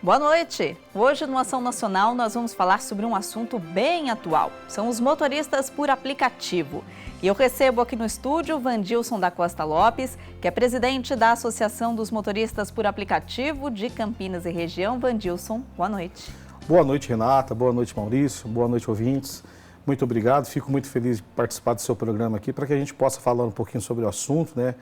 Boa noite! Hoje no Ação Nacional nós vamos falar sobre um assunto bem atual. São os motoristas por aplicativo. E eu recebo aqui no estúdio Vandilson da Costa Lopes, que é presidente da Associação dos Motoristas por Aplicativo de Campinas e Região. Vandilson, boa noite. Boa noite, Renata. Boa noite, Maurício. Boa noite, ouvintes. Muito obrigado. Fico muito feliz de participar do seu programa aqui para que a gente possa falar um pouquinho sobre o assunto, né?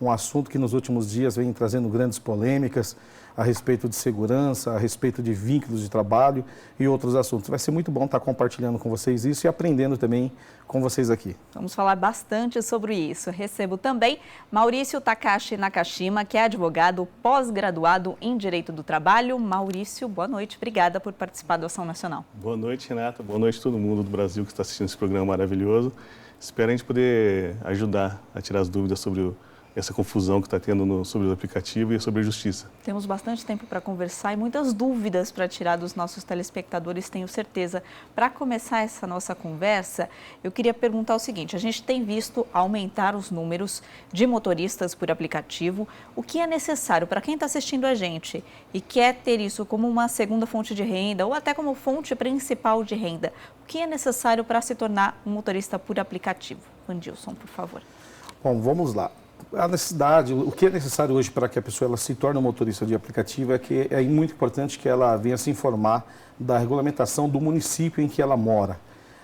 Um assunto que nos últimos dias vem trazendo grandes polêmicas a respeito de segurança, a respeito de vínculos de trabalho e outros assuntos. Vai ser muito bom estar compartilhando com vocês isso e aprendendo também com vocês aqui. Vamos falar bastante sobre isso. Recebo também Maurício Takashi Nakashima, que é advogado pós-graduado em Direito do Trabalho. Maurício, boa noite. Obrigada por participar do Ação Nacional. Boa noite, Renata. Boa noite a todo mundo do Brasil que está assistindo esse programa maravilhoso. Espero a gente poder ajudar a tirar as dúvidas sobre essa confusão que está tendo sobre o aplicativo e sobre a justiça. Temos bastante tempo para conversar e muitas dúvidas para tirar dos nossos telespectadores, tenho certeza. Para começar essa nossa conversa, eu queria perguntar o seguinte: a gente tem visto aumentar os números de motoristas por aplicativo. O que é necessário para quem está assistindo a gente e quer ter isso como uma segunda fonte de renda ou até como fonte principal de renda? O que é necessário para se tornar um motorista por aplicativo? Vandilson, por favor. Bom, vamos lá. A necessidade, o que é necessário hoje para que a pessoa ela se torne um motorista de aplicativo é que é muito importante que ela venha se informar da regulamentação do município em que ela mora.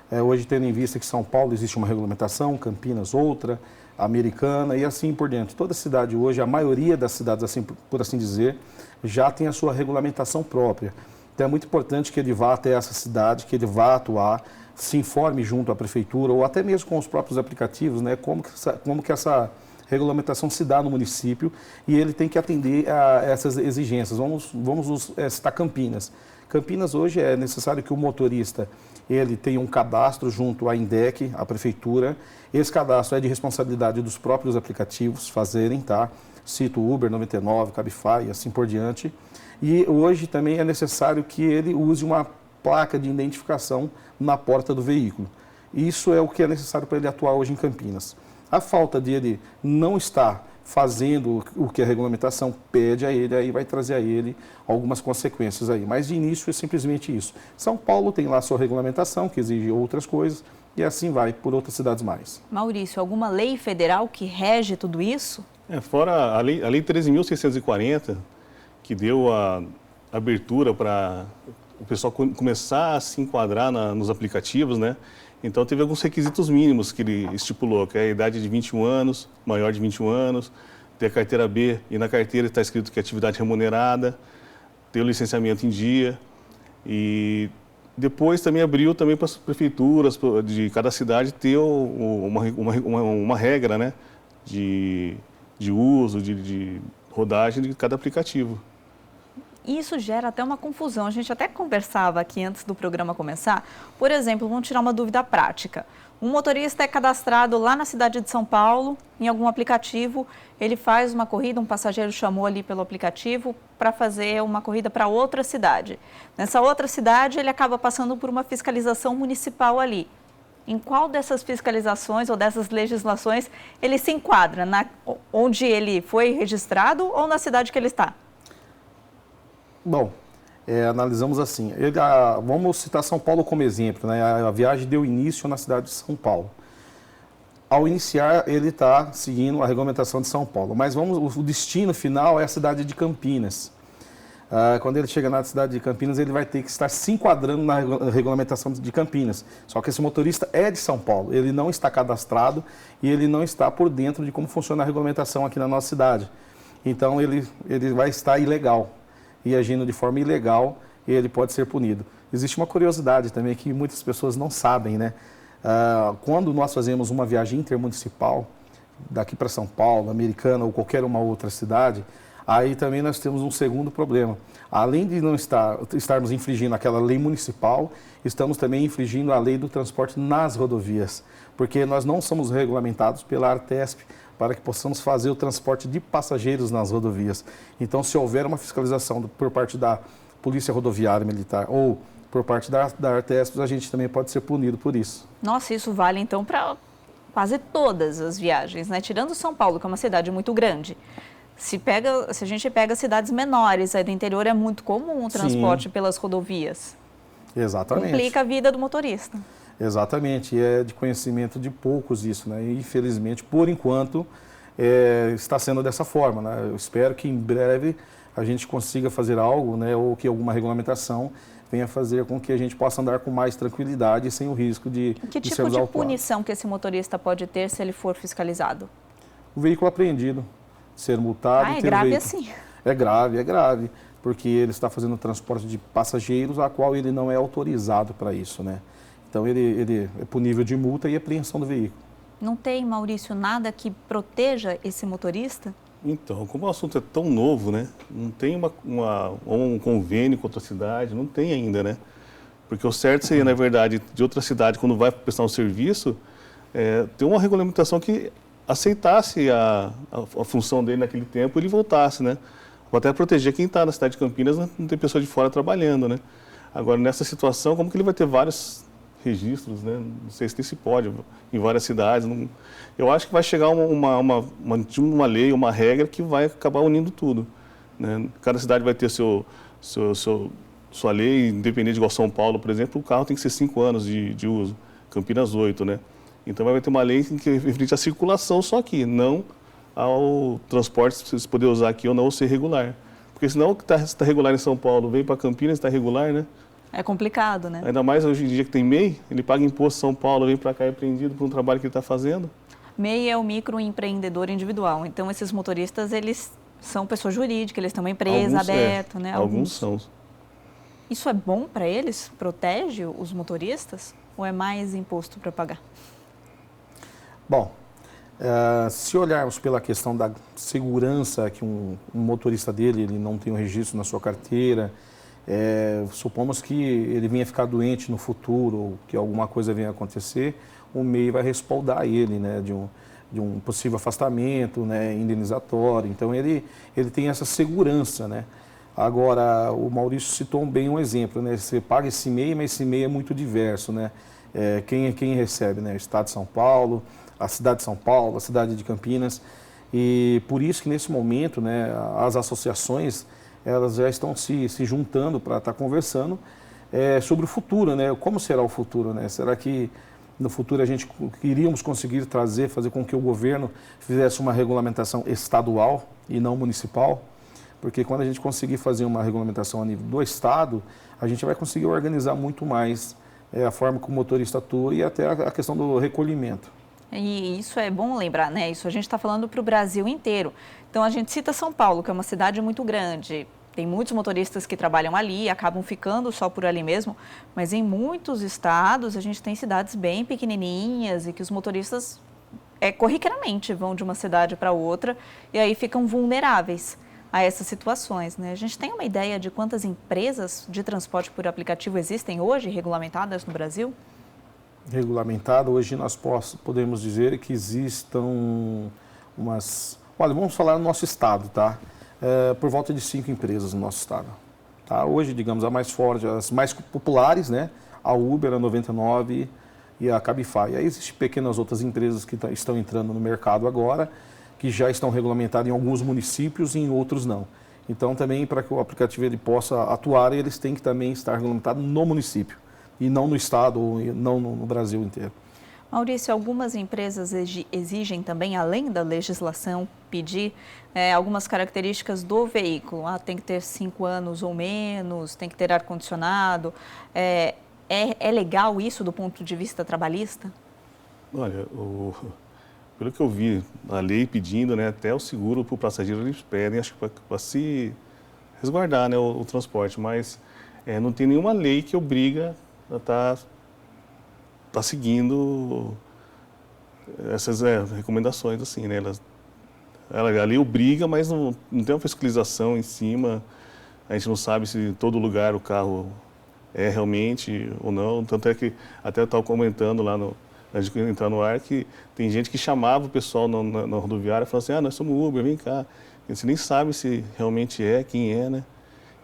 Hoje, tendo em vista que São Paulo existe uma regulamentação, Campinas outra, Americana e assim por diante. Toda cidade hoje, a maioria das cidades, assim, por assim dizer, já tem a sua regulamentação própria. Então é muito importante que ele vá até essa cidade, que ele vá atuar, se informe junto à prefeitura ou até mesmo com os próprios aplicativos, né, como que essa regulamentação se dá no município e ele tem que atender a essas exigências. Vamos citar Campinas. Campinas hoje é necessário que o motorista ele tenha um cadastro junto à INDEC, à prefeitura. Esse cadastro é de responsabilidade dos próprios aplicativos fazerem, tá? Cito Uber, 99, Cabify e assim por diante. E hoje também é necessário que ele use uma placa de identificação na porta do veículo. Isso é o que é necessário para ele atuar hoje em Campinas. A falta de ele não estar fazendo o que a regulamentação pede a ele, aí vai trazer a ele algumas consequências aí. Mas de início é simplesmente isso. São Paulo tem lá a sua regulamentação, que exige outras coisas, e assim vai por outras cidades mais. Maurício, alguma lei federal que rege tudo isso? Fora a lei 13.640, que deu a abertura para o pessoal começar a se enquadrar nos aplicativos, né? Então, teve alguns requisitos mínimos que ele estipulou, que é a idade de 21 anos, maior de 21 anos, ter a carteira B e na carteira está escrito que é atividade remunerada, ter o licenciamento em dia. E depois também abriu também para as prefeituras de cada cidade ter uma regra, né, de uso, de rodagem de cada aplicativo. Isso gera até uma confusão. A gente até conversava aqui antes do programa começar. Por exemplo, vamos tirar uma dúvida prática. Um motorista é cadastrado lá na cidade de São Paulo, em algum aplicativo, ele faz uma corrida, um passageiro chamou ali pelo aplicativo para fazer uma corrida para outra cidade. Nessa outra cidade, ele acaba passando por uma fiscalização municipal ali. Em qual dessas fiscalizações ou dessas legislações ele se enquadra? Onde ele foi registrado ou na cidade que ele está? Bom, analisamos assim, vamos citar São Paulo como exemplo, né? A viagem deu início na cidade de São Paulo. Ao iniciar, ele está seguindo a regulamentação de São Paulo, mas o destino final é a cidade de Campinas. Quando ele chega na cidade de Campinas, ele vai ter que estar se enquadrando na regulamentação de Campinas. Só que esse motorista é de São Paulo, ele não está cadastrado e ele não está por dentro de como funciona a regulamentação aqui na nossa cidade. Então, ele vai estar ilegal. E agindo de forma ilegal, ele pode ser punido. Existe uma curiosidade também que muitas pessoas não sabem, né? Quando nós fazemos uma viagem intermunicipal, daqui para São Paulo, Americana ou qualquer uma outra cidade, aí também nós temos um segundo problema. Além de não estarmos infringindo aquela lei municipal, estamos também infringindo a lei do transporte nas rodovias, porque nós não somos regulamentados pela Artesp, para que possamos fazer o transporte de passageiros nas rodovias. Então, se houver uma fiscalização por parte da Polícia Rodoviária Militar ou por parte da Artesp, a gente também pode ser punido por isso. Nossa, isso vale então para quase todas as viagens, né? Tirando São Paulo, que é uma cidade muito grande. Se a gente pega cidades menores, aí do interior é muito comum o transporte pelas rodovias. Exatamente. Complica a vida do motorista. Exatamente, e é de conhecimento de poucos isso, né? E, infelizmente, por enquanto, está sendo dessa forma, né? Eu espero que em breve a gente consiga fazer algo, né? Ou que alguma regulamentação venha fazer com que a gente possa andar com mais tranquilidade e sem o risco de Que de tipo sermos de autuados. punição que esse motorista pode ter se ele for fiscalizado? O veículo apreendido, ser multado. Ah, é ter o grave veículo. assim. É grave, porque ele está fazendo transporte de passageiros a qual ele não é autorizado para isso, né? Então ele é punível de multa e apreensão do veículo. Não tem, Maurício, nada que proteja esse motorista? Então, como o assunto é tão novo, né? Não tem um convênio com outra cidade, não tem ainda, né? Porque o certo seria, na verdade, de outra cidade, quando vai prestar um serviço, ter uma regulamentação que aceitasse a função dele naquele tempo e ele voltasse, né? Até proteger quem está na cidade de Campinas, não tem pessoa de fora trabalhando, né? Agora, nessa situação, como que ele vai ter vários registros, né? Não sei se pode, em várias cidades. Não... Eu acho que vai chegar uma lei, uma regra que vai acabar unindo tudo, né? Cada cidade vai ter sua lei, independente, igual São Paulo, por exemplo, o carro tem que ser 5 anos de uso, Campinas 8, né? Então vai ter uma lei que referente à circulação só aqui, não ao transporte, se você poder usar aqui ou não, ou ser regular. Porque senão, se está regular em São Paulo, vem para Campinas, está regular, né? É complicado, né? Ainda mais hoje em dia que tem MEI, ele paga imposto em São Paulo, vem para cá, é preendido por um trabalho que ele está fazendo. MEI é o microempreendedor individual. Então, esses motoristas, eles são pessoa jurídica, eles têm uma empresa aberta, né? Alguns são. Isso é bom para eles? Protege os motoristas? Ou é mais imposto para pagar? Bom, se olharmos pela questão da segurança, que um motorista dele ele não tem um registro na sua carteira, supomos que ele venha ficar doente no futuro, ou que alguma coisa venha acontecer, o MEI vai respaldar ele, né, de um possível afastamento, né, indenizatório. Então, ele tem essa segurança, né? Agora, o Maurício citou bem um exemplo, né? Você paga esse MEI, mas esse MEI é muito diverso, né? Quem recebe, né? O Estado de São Paulo, a cidade de São Paulo, a cidade de Campinas. E por isso que, nesse momento, né, as associações elas já estão se juntando para estar conversando sobre o futuro, né? Como será o futuro, né? Será que no futuro a gente iríamos conseguir fazer com que o governo fizesse uma regulamentação estadual e não municipal? Porque quando a gente conseguir fazer uma regulamentação a nível do Estado, a gente vai conseguir organizar muito mais a forma como o motorista atua e até a questão do recolhimento. E isso é bom lembrar, né? Isso a gente está falando para o Brasil inteiro. Então, a gente cita São Paulo, que é uma cidade muito grande. Tem muitos motoristas que trabalham ali, acabam ficando só por ali mesmo. Mas em muitos estados, a gente tem cidades bem pequenininhas e que os motoristas corriqueiramente vão de uma cidade para outra e aí ficam vulneráveis a essas situações, né? A gente tem uma ideia de quantas empresas de transporte por aplicativo existem hoje, regulamentadas no Brasil? Regulamentado, hoje nós podemos dizer que existam umas... Olha, vamos falar no nosso estado, tá? Por volta de 5 empresas no nosso estado. Tá? Hoje, digamos, a mais forte, as mais populares, né? A Uber, a 99 e a Cabify. Aí existem pequenas outras empresas que estão entrando no mercado agora, que já estão regulamentadas em alguns municípios e em outros não. Então, também, para que o aplicativo ele possa atuar, eles têm que também estar regulamentados no município, e não no estado, ou não no Brasil inteiro. Maurício, algumas empresas exigem também, além da legislação, pedir algumas características do veículo. Tem que ter 5 anos ou menos, tem que ter ar-condicionado. É legal isso do ponto de vista trabalhista? Olha, pelo que eu vi, a lei pedindo, né, até o seguro para o passageiro eles pedem, acho que para se resguardar, né, o transporte, mas não tem nenhuma lei que obriga a tá seguindo essas recomendações, assim, né, a lei obriga, mas não tem uma fiscalização em cima, a gente não sabe se em todo lugar o carro é realmente ou não, tanto é que até eu estava comentando lá antes de entrar no ar, que tem gente que chamava o pessoal na rodoviária e falava assim, nós somos Uber, vem cá. Você nem sabe se realmente quem é, né?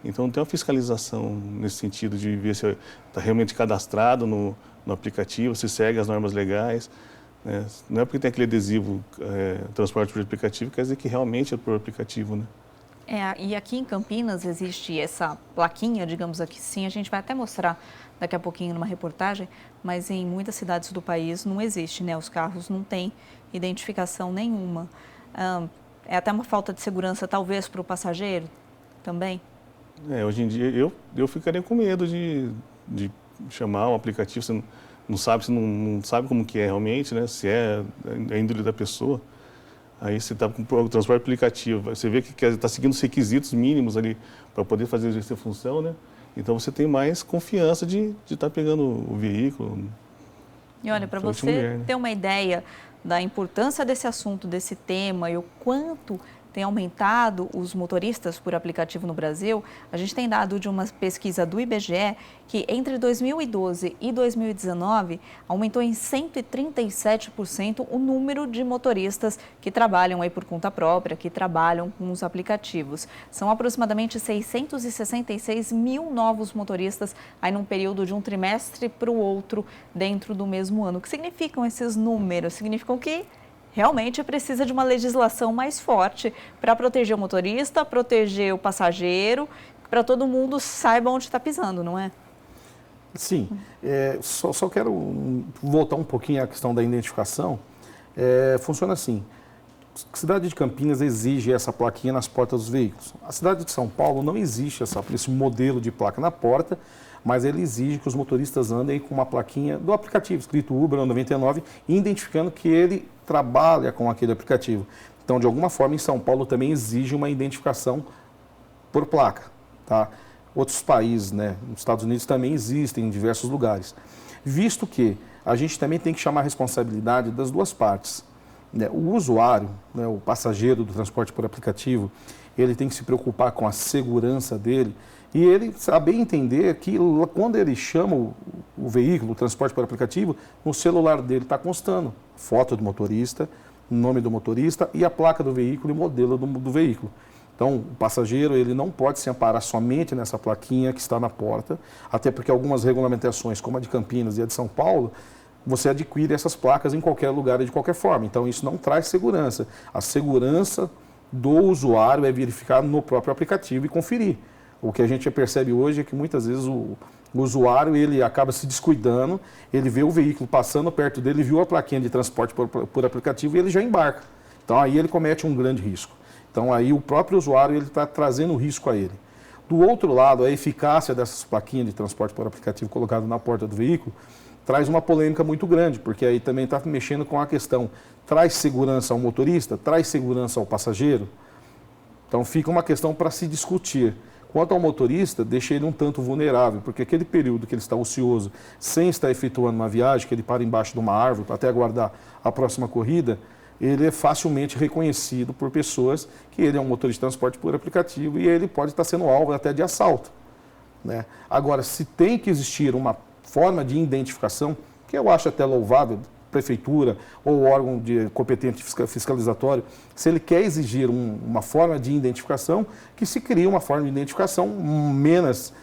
Então não tem uma fiscalização nesse sentido de ver se está realmente cadastrado no aplicativo, se segue as normas legais. né? Não é porque tem aquele adesivo transporte por aplicativo, quer dizer que realmente é por aplicativo, né? E aqui em Campinas existe essa plaquinha, digamos aqui sim, a gente vai até mostrar daqui a pouquinho numa reportagem, mas em muitas cidades do país não existe, né? Os carros não têm identificação nenhuma. É até uma falta de segurança, talvez, para o passageiro também? Hoje em dia eu ficaria com medo de chamar o aplicativo, você não sabe como que é realmente, né? Se é a índole da pessoa. Aí você está com o transporte aplicativo, você vê que está seguindo os requisitos mínimos ali para poder fazer essa função, né? Então você tem mais confiança de estar pegando o veículo. E olha, para você ter uma ideia da importância desse assunto, desse tema e o quanto tem aumentado os motoristas por aplicativo no Brasil, a gente tem dado de uma pesquisa do IBGE que entre 2012 e 2019 aumentou em 137% o número de motoristas que trabalham aí por conta própria, que trabalham com os aplicativos. São aproximadamente 666 mil novos motoristas aí num período de um trimestre para o outro dentro do mesmo ano. O que significam esses números? Significam que realmente precisa de uma legislação mais forte para proteger o motorista, proteger o passageiro, para todo mundo saiba onde está pisando, não é? Sim. Só quero voltar um pouquinho à questão da identificação. Funciona assim. A cidade de Campinas exige essa plaquinha nas portas dos veículos. A cidade de São Paulo não existe esse modelo de placa na porta, mas ele exige que os motoristas andem com uma plaquinha do aplicativo, escrito Uber 99, identificando que ele trabalha com aquele aplicativo. Então, de alguma forma, em São Paulo também exige uma identificação por placa. Tá? Outros países, né, nos Estados Unidos também existem em diversos lugares. Visto que a gente também tem que chamar a responsabilidade das duas partes. Né? O usuário, né, o passageiro do transporte por aplicativo, ele tem que se preocupar com a segurança dele e ele saber entender que quando ele chama o veículo, o transporte por aplicativo, no celular dele está constando foto do motorista, nome do motorista e a placa do veículo e modelo do veículo. Então, o passageiro ele não pode se amparar somente nessa plaquinha que está na porta, até porque algumas regulamentações, como a de Campinas e a de São Paulo, você adquire essas placas em qualquer lugar e de qualquer forma. Então, isso não traz segurança. A segurança do usuário é verificar no próprio aplicativo e conferir. O que a gente percebe hoje é que muitas vezes o usuário ele acaba se descuidando, ele vê o veículo passando perto dele, viu a plaquinha de transporte por aplicativo e ele já embarca. Então aí ele comete um grande risco. Então aí o próprio usuário ele está trazendo risco a ele. Do outro lado, a eficácia dessas plaquinhas de transporte por aplicativo colocado na porta do veículo traz uma polêmica muito grande, porque aí também está mexendo com a questão, traz segurança ao motorista, traz segurança ao passageiro? Então fica uma questão para se discutir. Quanto ao motorista, deixa ele um tanto vulnerável, porque aquele período que ele está ocioso, sem estar efetuando uma viagem, que ele para embaixo de uma árvore para até aguardar a próxima corrida, ele é facilmente reconhecido por pessoas que ele é um motorista de transporte por aplicativo e ele pode estar sendo alvo até de assalto. Né? Agora, se tem que existir uma forma de identificação, que eu acho até louvável, prefeitura ou órgão competente fiscalizatório, se ele quer exigir uma forma de identificação, que se crie uma forma de identificação menos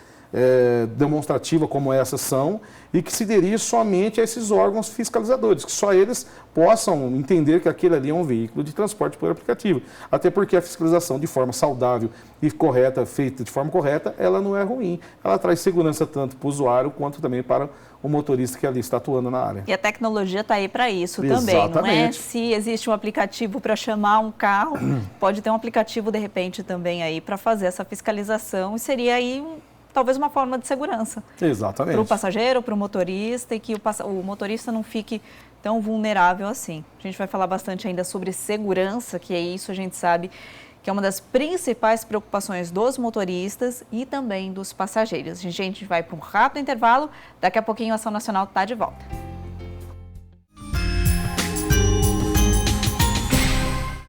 demonstrativa como essas são e que se dirija somente a esses órgãos fiscalizadores, que só eles possam entender que aquele ali é um veículo de transporte por aplicativo. Até porque a fiscalização de forma saudável e correta, feita de forma correta, ela não é ruim. Ela traz segurança tanto para o usuário quanto também para o motorista que ali está atuando na área. E a tecnologia está aí para isso Exatamente. Também, não é? Se existe um aplicativo para chamar um carro, pode ter um aplicativo de repente também aí para fazer essa fiscalização e seria aí talvez uma forma de segurança. Exatamente. Para o passageiro, para o motorista e que o motorista não fique tão vulnerável assim. A gente vai falar bastante ainda sobre segurança, que é isso, a gente sabe que é uma das principais preocupações dos motoristas e também dos passageiros. A gente vai para um rápido intervalo, daqui a pouquinho a Ação Nacional está de volta.